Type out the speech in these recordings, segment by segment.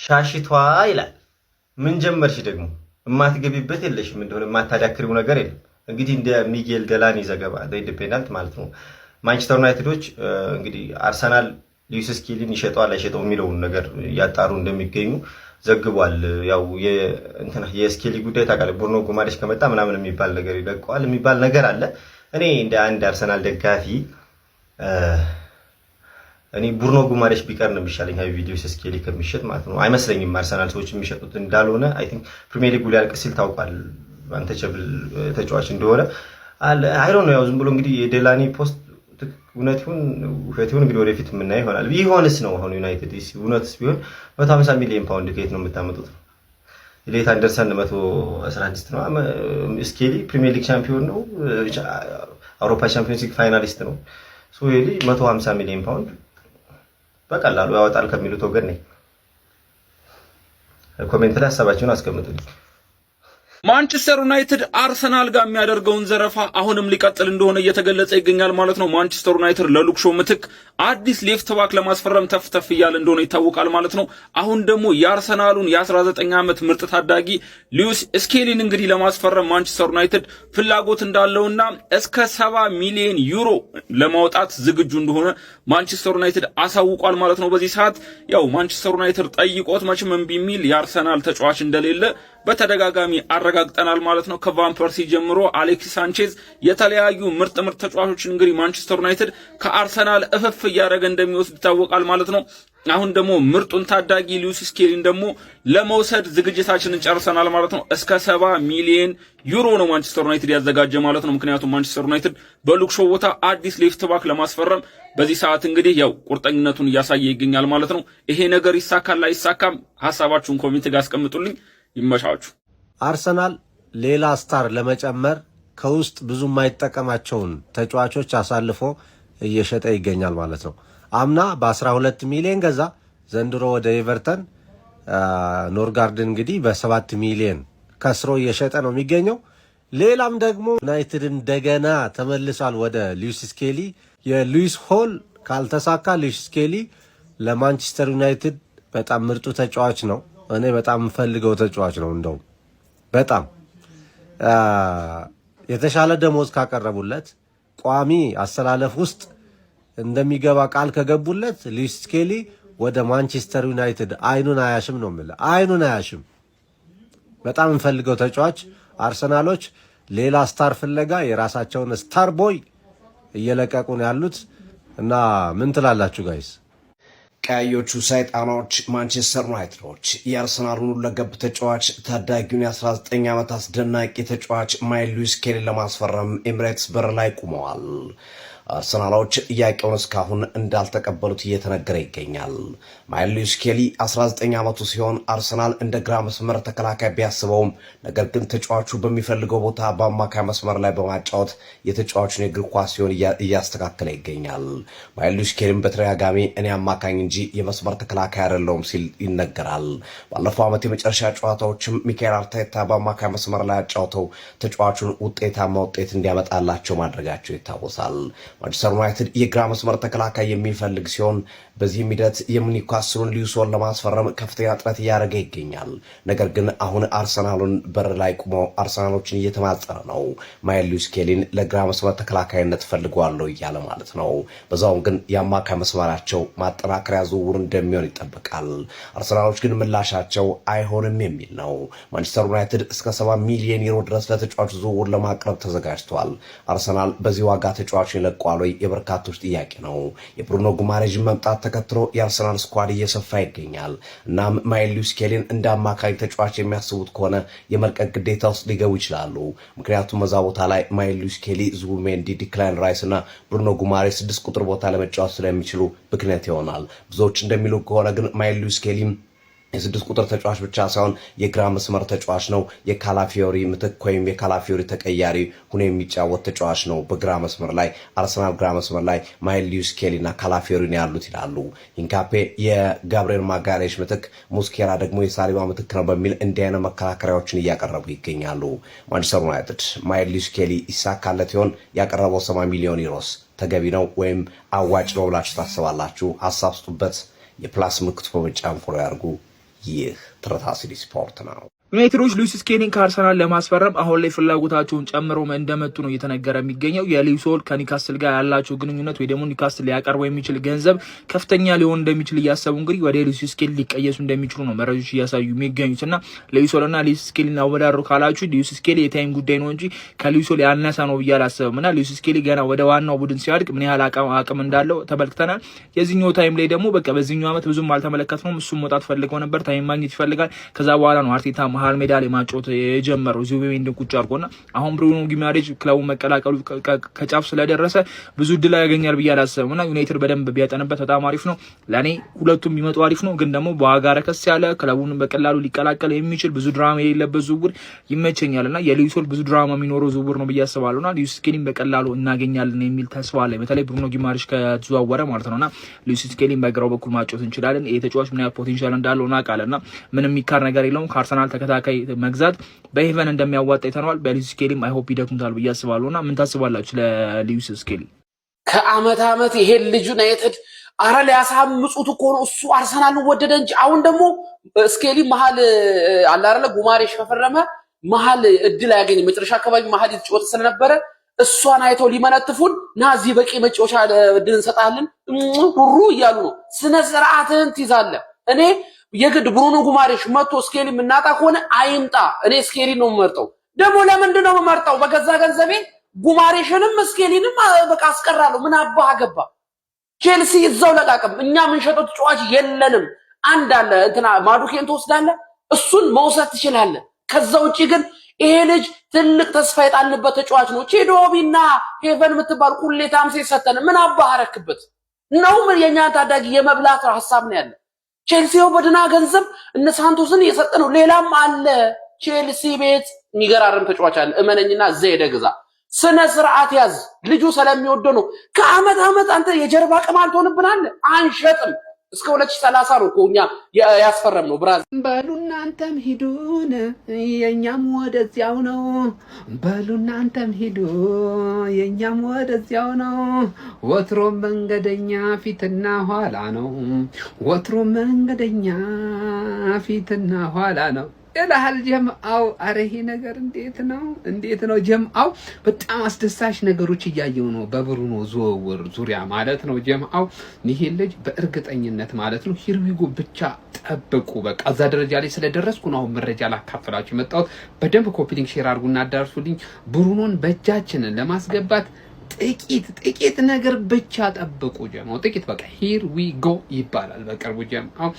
ሻሽቷ ይላል። ምን ጀመርሽ ደግሞ? የማትገቢበት የለሽም እንደሆነ የማታዳክሪው ነገር የለም። እንግዲህ እንደ ሚጌል ደላኒ ዘገባ ኢንዲፔንደንት ማለት ነው ማንቸስተር ዩናይትዶች እንግዲህ አርሰናል ሉዊስ ስኬሊን ይሸጠዋል አይሸጠው የሚለውን ነገር እያጣሩ እንደሚገኙ ዘግቧል። ያው የስኬሊ ጉዳይ ታውቃለህ፣ ቡርኖ ጉማሬሽ ከመጣ ምናምን የሚባል ነገር ይለቀዋል የሚባል ነገር አለ። እኔ እንደ አንድ አርሰናል ደጋፊ እኔ ቡርኖ ጉማሬሽ ቢቀር ነው የሚሻለኝ ቪዲዮ ስኬሊ ከሚሸጥ ማለት ነው። አይመስለኝም አርሰናል ሰዎች የሚሸጡት እንዳልሆነ። አይ ቲንክ ፕሪሚየር ሊጉ ሊያልቅ ሲል ታውቋል አንተቸብል ተጫዋች እንደሆነ አይ ዶንት ኖ። ያው ዝም ብሎ እንግዲህ የዴላኒ ፖስት እውነት ይሁን ውሸት ይሁን እንግዲህ ወደፊት የምናየው ይሆናል። ቢሆንስ ነው አሁን ዩናይትድ እውነትስ ቢሆን 150 ሚሊዮን ፓውንድ ከየት ነው የምታመጡት? ኢሌት አንደርሰን 116 ነው። ስኬሊ ፕሪሚየር ሊግ ሻምፒዮን ነው፣ አውሮፓ ቻምፒዮንስ ሊግ ፋይናሊስት ነው። ሶ ይሄ 150 ሚሊዮን ፓውንድ በቀላሉ ያወጣል ከሚሉት ወገን ነኝ። ኮሜንት ላይ ሀሳባችሁን አስቀምጡልኝ። ማንቸስተር ዩናይትድ አርሰናል ጋር የሚያደርገውን ዘረፋ አሁንም ሊቀጥል እንደሆነ እየተገለጸ ይገኛል ማለት ነው። ማንቸስተር ዩናይትድ ለሉክ ሾው ምትክ አዲስ ሌፍት ባክ ለማስፈረም ተፍተፍ እያለ እንደሆነ ይታወቃል ማለት ነው። አሁን ደግሞ የአርሰናሉን የ19 ዓመት ምርጥ ታዳጊ ሉዊስ ስኬሊን እንግዲህ ለማስፈረም ማንቸስተር ዩናይትድ ፍላጎት እንዳለውና እስከ 70 ሚሊዮን ዩሮ ለማውጣት ዝግጁ እንደሆነ ማንቸስተር ዩናይትድ አሳውቋል ማለት ነው። በዚህ ሰዓት ያው ማንቸስተር ዩናይትድ ጠይቆት መቼም እምቢ የሚል የአርሰናል ተጫዋች እንደሌለ በተደጋጋሚ አረጋግጠናል ማለት ነው። ከቫን ፐርሲ ጀምሮ አሌክሲስ ሳንቼዝ የተለያዩ ምርጥ ተጫዋቾችን እንግዲህ ማንቸስተር ዩናይትድ ከአርሰናል እፍፍ እያደረገ እንደሚወስድ ይታወቃል ማለት ነው። አሁን ደግሞ ምርጡን ታዳጊ ሉዊስ ስኬሊን ደግሞ ለመውሰድ ዝግጅታችንን ጨርሰናል ማለት ነው። እስከ 70 ሚሊዮን ዩሮ ነው ማንቸስተር ዩናይትድ ያዘጋጀ ማለት ነው። ምክንያቱም ማንቸስተር ዩናይትድ በሉክ ሾው ቦታ አዲስ ሌፍት ባክ ለማስፈረም በዚህ ሰዓት እንግዲህ ያው ቁርጠኝነቱን እያሳየ ይገኛል ማለት ነው። ይሄ ነገር ይሳካል አይሳካም? ሐሳባችሁን ኮሜንት ጋር አስቀምጡልኝ። ይመሻችሁ። አርሰናል ሌላ ስታር ለመጨመር ከውስጥ ብዙ የማይጠቀማቸውን ተጫዋቾች አሳልፎ እየሸጠ ይገኛል ማለት ነው። አምና በ12 ሚሊዮን ገዛ። ዘንድሮ ወደ ኤቨርተን ኖርጋርድን እንግዲህ በ7 ሚሊዮን ከስሮ እየሸጠ ነው የሚገኘው። ሌላም ደግሞ ዩናይትድ እንደገና ተመልሷል ወደ ሉዊስ ስኬሊ። የሉዊስ ሆል ካልተሳካ ሉዊስ ስኬሊ ለማንቸስተር ዩናይትድ በጣም ምርጡ ተጫዋች ነው። እኔ በጣም የምፈልገው ተጫዋች ነው። እንደውም በጣም የተሻለ ደሞዝ ካቀረቡለት ቋሚ አሰላለፍ ውስጥ እንደሚገባ ቃል ከገቡለት ሉዊስ ስኬሊ ወደ ማንቸስተር ዩናይትድ አይኑን አያሽም ነው የምልህ። አይኑን አያሽም። በጣም የምፈልገው ተጫዋች። አርሰናሎች ሌላ ስታር ፍለጋ የራሳቸውን ስታር ቦይ እየለቀቁ ነው ያሉት እና ምን ትላላችሁ ጋይስ? ቀያዮቹ ሰይጣኖች ማንቸስተር ዩናይትዶች የአርሰናሉን ሁለገብ ተጫዋች ታዳጊውን የ19 ዓመት አስደናቂ ተጫዋች ማይልስ ሉዊስ ስኬሊን ለማስፈረም ኤሚሬትስ በር ላይ ቆመዋል። አርሰናሎች ጥያቄውን እስካሁን እንዳልተቀበሉት እየተነገረ ይገኛል። ማይልስ ሉዊስ ስኬሊ 19 ዓመቱ ሲሆን አርሰናል እንደ ግራ መስመር ተከላካይ ቢያስበውም ነገር ግን ተጫዋቹ በሚፈልገው ቦታ በአማካይ መስመር ላይ በማጫወት የተጫዋቹን የእግር ኳስ ሲሆን እያስተካከለ ይገኛል። ማይልስ ሉዊስ ስኬሊን በተደጋጋሚ እኔ አማካኝ እንጂ የመስመር ተከላካይ አይደለሁም ሲል ይነገራል። ባለፈው ዓመት የመጨረሻ ጨዋታዎችም ሚካኤል አርቴታ በአማካይ መስመር ላይ አጫውተው ተጫዋቹን ውጤታማ ውጤት እንዲያመጣላቸው ማድረጋቸው ይታወሳል። ማንቸስተር ዩናይትድ የግራ መስመር ተከላካይ የሚፈልግ ሲሆን በዚህም ሂደት የኒውካስሉን ሉዊስ ሆልን ለማስፈረም ከፍተኛ ጥረት እያደረገ ይገኛል። ነገር ግን አሁን አርሰናሉን በር ላይ ቆሞ አርሰናሎችን እየተማጸነ ነው። ማይልስ ሉዊስ ስኬሊን ለግራ መስመር ተከላካይነት ፈልጓለሁ እያለ ማለት ነው። በዛውም ግን የአማካይ መስመራቸው ማጠናከሪያ ዝውውር እንደሚሆን ይጠበቃል። አርሰናሎች ግን ምላሻቸው አይሆንም የሚል ነው። ማንቸስተር ዩናይትድ እስከ 70 ሚሊዮን ዩሮ ድረስ ለተጫዋቹ ዝውውር ለማቅረብ ተዘጋጅቷል። አርሰናል በዚህ ዋጋ ተጫዋቹን ይለቋል ወይ? የበርካቶች ጥያቄ ነው። የብሩኖ ጉማሬዥ መምጣት ተከትሎ የአርሰናል ስኳድ እየሰፋ ይገኛል። እናም ማይልስ ሉዊስ ስኬሊን እንደ አማካኝ ተጫዋች የሚያስቡት ከሆነ የመልቀቅ ግዴታ ውስጥ ሊገቡ ይችላሉ። ምክንያቱም በዛ ቦታ ላይ ማይልስ ሉዊስ ስኬሊ፣ ዙቢሜንዲ፣ ዲክላን ራይስ እና ብሩኖ ጉማሬዥ 6 ቁጥር ቦታ ለመጫወት ስለሚችሉ ምክንያት ይሆናል። ብዙዎች እንደሚሉ ከሆነ ግን ማይልስ ሉዊስ ስኬሊ የ6 ቁጥር ተጫዋች ብቻ ሳይሆን የግራ መስመር ተጫዋች ነው። የካላፊዮሪ ምትክ ወይም የካላፊዮሪ ተቀያሪ ሆኖ የሚጫወት ተጫዋች ነው። በግራ መስመር ላይ አርሰናል ግራ መስመር ላይ ማይልስ ሉዊስ ስኬሊና ካላፊዮሪ ነው ያሉት ይላሉ። ኢንካፔ የጋብሪኤል ማጋሌሽ ምትክ፣ ሙስኬራ ደግሞ የሳሊባ ምትክ ነው በሚል እንዲህ አይነት መከራከሪያዎችን እያቀረቡ ይገኛሉ። ማንቸስተር ዩናይትድ ማይልስ ሉዊስ ስኬሊ ይሳካለት ይሆን? ያቀረበው 70 ሚሊዮን ዩሮስ ተገቢ ነው ወይም አዋጭ ነው ብላችሁ ታስባላችሁ? ሀሳብ ስጡበት። የፕላስ ምልክቱ በመጫን ፎሎ ያድርጉ። ይህ ትረታሲሊ ስፖርት ነው። ዩናይትዶች ሉዊስ ስኬሊን ከአርሰናል ለማስፈረም አሁን ላይ ፍላጎታቸውን ጨምረው እንደመጡ ነው እየተነገረ የሚገኘው። የሉዊስ ሆል ከኒካስል ጋር ያላቸው ግንኙነት ወይ ደግሞ ኒካስል ሊያቀርበው የሚችል ገንዘብ ከፍተኛ ሊሆን እንደሚችል እያሰቡ እንግዲህ ወደ ሉዊስ ስኬሊ ሊቀየሱ እንደሚችሉ ነው መረጃዎች እያሳዩ የሚገኙት እና ሉዊስ ሆልና ሉዊስ ስኬሊን አወዳድሩ ካላችሁ ሉዊስ ስኬሊ የታይም ጉዳይ ነው እንጂ ከሉዊስ ሆል ያነሰ ነው ብዬ አላስብም እና ሉዊስ ስኬሊ ገና ወደ ዋናው ቡድን ሲያድግ ምን ያህል አቅም እንዳለው ተመልክተናል። የዚህኛው ታይም ላይ ደግሞ በቃ በዚህኛው ዓመት ብዙም አልተመለከትነውም። እሱም መውጣት ፈልገው ነበር፣ ታይም ማግኘት ይፈልጋል። ከዛ በኋላ ነው አርቴታ መሀል ሜዳ ላይ ማጮት የጀመረው ዙቢሜንዲ ቁጭ አድርጎና አሁን ብሩኖ ጊማሬጅ ክለቡ መቀላቀሉ ከጫፍ ስለደረሰ ብዙ ድል ያገኛል ብዬ አላስብም እና ዩናይትድ በደንብ ቢያጠንበት በጣም አሪፍ ነው። ለኔ ሁለቱም ቢመጡ አሪፍ ነው፣ ግን ደግሞ በዋጋ ረከስ ያለ ክለቡን በቀላሉ ሊቀላቀል የሚችል ብዙ ድራማ የሌለበት ዝውውር ይመቸኛልና የሉዊስ ሆል ብዙ ድራማ የሚኖረው ዝውውር ነው ብዬ አስባለሁና ሉዊስ ስኬሊን በቀላሉ እናገኛለን የሚል ተስፋ አለ። በተለይ ብሩኖ ጊማሬጅ ከተዘዋወረ ማለት ነውና ሉዊስ ስኬሊን በግራው በኩል ማጮት እንችላለን። የተጫዋች ምን ያህል ፖቴንሻል እንዳለው እናውቃለንና ምንም የሚካር ነገር የለውም። ከአርሰናል ተከታታይ መግዛት በኢቨን እንደሚያዋጣ ይተናል። በሉዊስ ስኬሊም አይ ሆፕ ይደክሙታል ብዬ አስባለሁና ምን ታስባላችሁ ለሉዊስ ስኬሊ? ከአመት አመት ይሄን ልጅ ዩናይትድ አረ ሊያሳምጹት እኮ ነው። እሱ አርሰናልን ወደደ እንጂ አሁን ደግሞ ስኬሊ መሀል አለ አይደለ ጉማሬሽ ከፈረመ መሀል እድል ያገኝ መጨረሻ አካባቢ መሀል ይጫወት ስለነበረ እሷን አይተው ሊመነጥፉን ና እዚህ በቂ መጫወቻ እድል እንሰጣለን ሁሩ እያሉ ነው። ስነ ስርዓትህን ትይዛለህ። እኔ የግድ ብሩኖ ጉማሬሽ መጥቶ ስኬሊ ምናጣ ከሆነ አይምጣ። እኔ ስኬሊ ነው የምመርጠው። ደግሞ ለምንድን ነው የምመርጠው? በገዛ ገንዘቤ ጉማሬሽንም ስኬሊንም በቃ አስቀራለሁ። ምን አባህ ገባ? ቼልሲ እዛው ለቃቀም። እኛ የምንሸጠው ተጫዋች የለንም። አንድ አለ እንትና ማዱኬን ትወስዳለህ፣ እሱን መውሰድ ትችላለህ። ከዛ ውጪ ግን ይሄ ልጅ ትልቅ ተስፋ የጣልንበት ተጫዋች ነው። ቼዶቢና ሄቨን የምትባል ቁሌታም ሲሰተን ምን አባህ አረክበት ነው? ምን የኛን ታዳጊ የመብላት ሐሳብ ነው ያለ። ቼልሲው በድና ገንዘብ እነ ሳንቶስን እየሰጠ ነው። ሌላም አለ ቼልሲ ቤት የሚገራርም ተጫዋች አለ። እመነኝና ዘይደ ግዛ። ስነ ስርዓት ያዝ። ልጁ ስለሚወደው ነው። ከአመት አመት አንተ የጀርባ ቅማል ትሆንብናለህ። አንሸጥም። እስከ 2030 ነው እኛ ያስፈረም ነው ብራዚል። በሉ እናንተም ሂዱን የኛም ወደዚያው ነው። በሉ እናንተም ሂዱ የኛም ወደዚያው ነው። ወትሮ መንገደኛ ፊትና ኋላ ነው። ወትሮ መንገደኛ ፊትና ኋላ ነው ይላል ጀምአው። አረ ይሄ ነገር እንዴት ነው ጀምአው? በጣም አስደሳች ነገሮች እያየው ነው በብሩኖ ዝውውር ዙሪያ ማለት ነው ጀምአው። ይሄ ልጅ በእርግጠኝነት ማለት ነው ሂርዊጎ ብቻ ጠብቁ። በቃ እዛ ደረጃ ላይ ስለደረስኩ ነው አሁን መረጃ ላካፍላችሁ የመጣሁት። በደንብ ኮፒ ሊንክ ሼር አድርጉና አዳርሱልኝ። ብሩኖን በእጃችንን ለማስገባት ጥቂት ነገር ብቻ ጠብቁ ጀማው። ጥቂት በቃ ሂር ዊ ጎ ይባላል በቅርቡ ጀማው።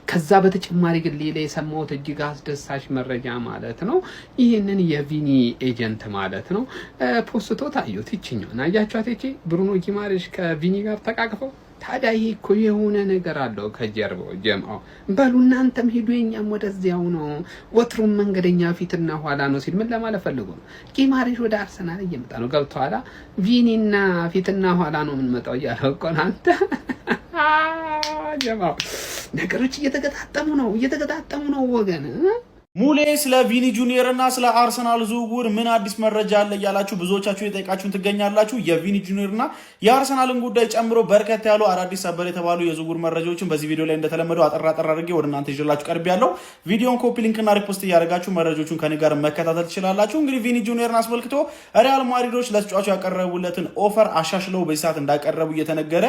ከዛ በተጨማሪ ግን ሌላ የሰማሁት እጅግ አስደሳች መረጃ ማለት ነው ይሄንን የቪኒ ኤጀንት ማለት ነው ፖስቶ ታዩት። ይችኛው አያችኋት? እቺ ብሩኖ ጊማሬሽ ከቪኒ ጋር ተቃቅፈው። ታዲያ ይሄ እኮ የሆነ ነገር አለው ከጀርባው ጀማው። በሉ እናንተም ሂዱ የኛም ወደዚያው ነው። ወትሮም መንገደኛ ፊትና ኋላ ነው ሲል ምን ለማለት ፈልጎ ነው? ጊማሬሽ ወደ አርሰናል እየመጣ ነው። ገብቷላ? ቪኒና ፊትና ኋላ ነው የምንመጣው እያለው እኮ ነው አንተ ጀማው። ነገሮች እየተገጣጠሙ ነው ወገን። ሙሌ ስለ ቪኒ ጁኒየር እና ስለ አርሰናል ዝውውር ምን አዲስ መረጃ አለ እያላችሁ ብዙዎቻችሁ የጠየቃችሁን ትገኛላችሁ። የቪኒ ጁኒየር እና የአርሰናልን ጉዳይ ጨምሮ በርከት ያሉ አዳዲስ ሰበር የተባሉ የዝውውር መረጃዎችን በዚህ ቪዲዮ ላይ እንደተለመደው አጠር አድርጌ ወደ እናንተ ይዤላችሁ ቀርብ ያለው። ቪዲዮን ኮፒ ሊንክ እና ሪፖስት እያደረጋችሁ መረጃዎቹን ከኔ ጋር መከታተል ትችላላችሁ። እንግዲህ ቪኒ ጁኒየርን አስመልክቶ ሪያል ማድሪዶች ለተጫዋቹ ያቀረቡለትን ኦፈር አሻሽለው በዚህ ሰዓት እንዳቀረቡ እየተነገረ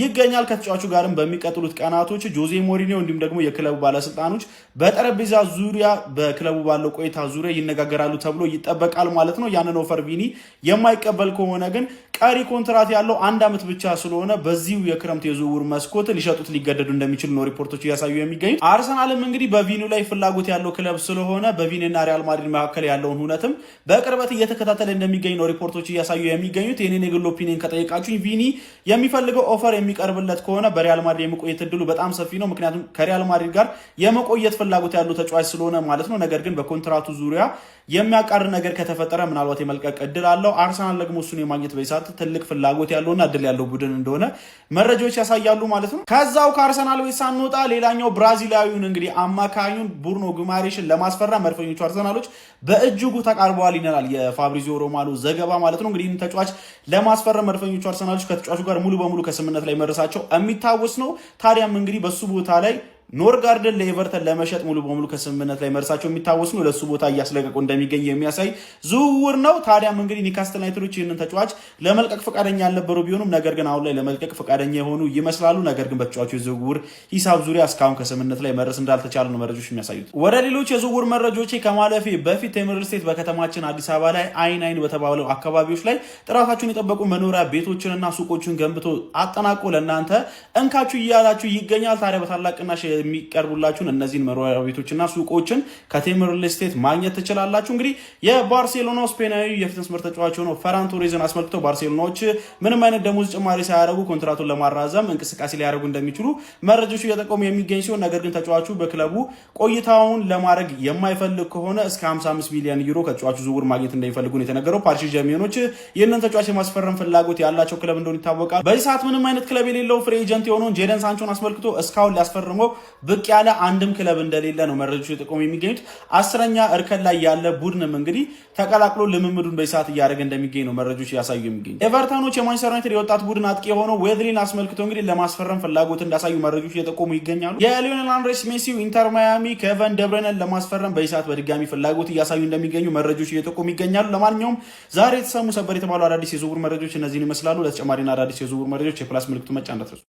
ይገኛል። ከተጫዋቹ ጋርም በሚቀጥሉት ቀናቶች ጆዜ ሞሪኒዮ እንዲሁም ደግሞ የክለቡ ባለስልጣኖች በጠረጴዛ ዙሪያ በክለቡ ባለው ቆይታ ዙሪያ ይነጋገራሉ ተብሎ ይጠበቃል ማለት ነው። ያንን ኦፈር ቪኒ የማይቀበል ከሆነ ግን ቀሪ ኮንትራት ያለው 1 አመት ብቻ ስለሆነ በዚሁ የክረምት የዝውውር መስኮት ሊሸጡት ሊገደዱ እንደሚችሉ ነው ሪፖርቶች እያሳዩ የሚገኙት። አርሰናልም እንግዲህ በቪኒ ላይ ፍላጎት ያለው ክለብ ስለሆነ በቪኒና ሪያል ማድሪድ መካከል ያለውን ሁነትም በቅርበት እየተከታተለ እንደሚገኝ ነው ሪፖርቶች እያሳዩ የሚገኙት። የኔን የግል ኦፒኒየን ከጠየቃችሁኝ ቪኒ የሚፈልገው ኦፈር የሚቀርብለት ከሆነ በሪያል ማድሪድ የመቆየት እድሉ በጣም ሰፊ ነው። ምክንያቱም ከሪያል ማድሪድ ጋር የመቆየት ፍላጎት ያለው ተጫዋች ስለሆነ ማለት ነው። ነገር ግን በኮንትራቱ ዙሪያ የሚያቃር ነገር ከተፈጠረ ምናልባት የመልቀቅ እድል አለው። አርሰናል ደግሞ እሱን የማግኘት በይሳት ትልቅ ፍላጎት ያለውና እድል ያለው ቡድን እንደሆነ መረጃዎች ያሳያሉ ማለት ነው። ከዛው ከአርሰናል ቤት ሳንወጣ ሌላኛው ብራዚላዊውን እንግዲህ አማካኙን ብሩኖ ጉማሬሽን ለማስፈረም መድፈኞቹ አርሰናሎች በእጅጉ ተቃርበዋል ይነናል የፋብሪዚዮ ሮማኖ ዘገባ ማለት ነው። እንግዲህ ይህን ተጫዋች ለማስፈረም መድፈኞቹ አርሰናሎች ከተጫዋቹ ጋር ሙሉ በሙሉ ከስምምነት ላይ መድረሳቸው የሚታወስ ነው። ታዲያም እንግዲህ በሱ ቦታ ላይ ኖርጋርድን ለኤቨርተን ለመሸጥ ሙሉ በሙሉ ከስምምነት ላይ መርሳቸው የሚታወስ ነው። ለሱ ቦታ እያስለቀቁ እንደሚገኝ የሚያሳይ ዝውውር ነው። ታዲያም እንግዲህ ኒውካስትል ዩናይትዶች ይህንን ተጫዋች ለመልቀቅ ፈቃደኛ ያልነበሩ ቢሆኑም ነገር ግን አሁን ላይ ለመልቀቅ ፈቃደኛ የሆኑ ይመስላሉ። ነገር ግን በተጫዋቹ የዝውውር ሂሳብ ዙሪያ እስካሁን ከስምምነት ላይ መድረስ እንዳልተቻለ ነው መረጃዎች የሚያሳዩት። ወደ ሌሎች የዝውውር መረጃዎች ከማለፌ በፊት ቴምር ሪል ስቴት በከተማችን አዲስ አበባ ላይ አይን በተባለው አካባቢዎች ላይ ጥራታቸውን የጠበቁ መኖሪያ ቤቶችንና ሱቆችን ገንብቶ አጠናቆ ለእናንተ እንካችሁ እያላችሁ ይገኛል። ታዲያ በታላቅ ቅናሽ የሚቀርቡላችሁን እነዚህን መኖሪያ ቤቶችና ሱቆችን ከቴምር ሪል ስቴት ማግኘት ትችላላችሁ። እንግዲህ የባርሴሎናው ስፔናዊ የፊት መስመር ተጫዋች ሆነው ፈራን ቶሬዝን አስመልክተው ባርሴሎናዎች ምንም አይነት ደሞዝ ጭማሪ ሳያደርጉ ኮንትራቱን ለማራዘም እንቅስቃሴ ሊያደርጉ እንደሚችሉ መረጃዎች እየጠቆሙ የሚገኝ ሲሆን ነገር ግን ተጫዋቹ በክለቡ ቆይታውን ለማድረግ የማይፈልግ ከሆነ እስከ 55 ሚሊዮን ዩሮ ከተጫዋቹ ዝውውር ማግኘት እንደሚፈልጉ ነው የተነገረው። ፓሪስ ጀርሜኖች ይህንን ተጫዋች የማስፈረም ፍላጎት ያላቸው ክለብ እንደሆነ ይታወቃል። በዚህ ሰዓት ምንም አይነት ክለብ የሌለው ፍሪ ኤጀንት የሆነውን ጄደን ሳንቾን አስመልክቶ እስካሁን ሊያስፈርመው ብቅ ያለ አንድም ክለብ እንደሌለ ነው መረጃዎች የጠቆሙ የሚገኙት። 10ኛ እርከን ላይ ያለ ቡድንም እንግዲህ ተቀላቅሎ ልምምዱን በሰዓት እያደረገ እንደሚገኝ ነው መረጃዎች ያሳዩ የሚገኙ። ኤቨርተኖች የማንቸስተር ዩናይትድ የወጣት ቡድን አጥቂ የሆነው ዌድሊን አስመልክቶ እንግዲህ ለማስፈረም ፍላጎት እንዳሳዩ መረጃዎች እየጠቆሙ ይገኛሉ። የሊዮኔል አንድሬስ ሜሲው ኢንተር ማያሚ ኬቨን ደብሬነን ለማስፈረም በሰዓት በድጋሚ ፍላጎት እያሳዩ እንደሚገኙ መረጃዎች እየጠቆሙ ይገኛሉ። ለማንኛውም ዛሬ የተሰሙ ሰበር የተባሉ አዳዲስ የዝውውር መረጃዎች እነዚህን ይመስላሉ። ለተጨማሪና አዳዲስ የዝውውር መረጃዎች የፕላስ ምልክቱ መጫን እንዳትረሱ።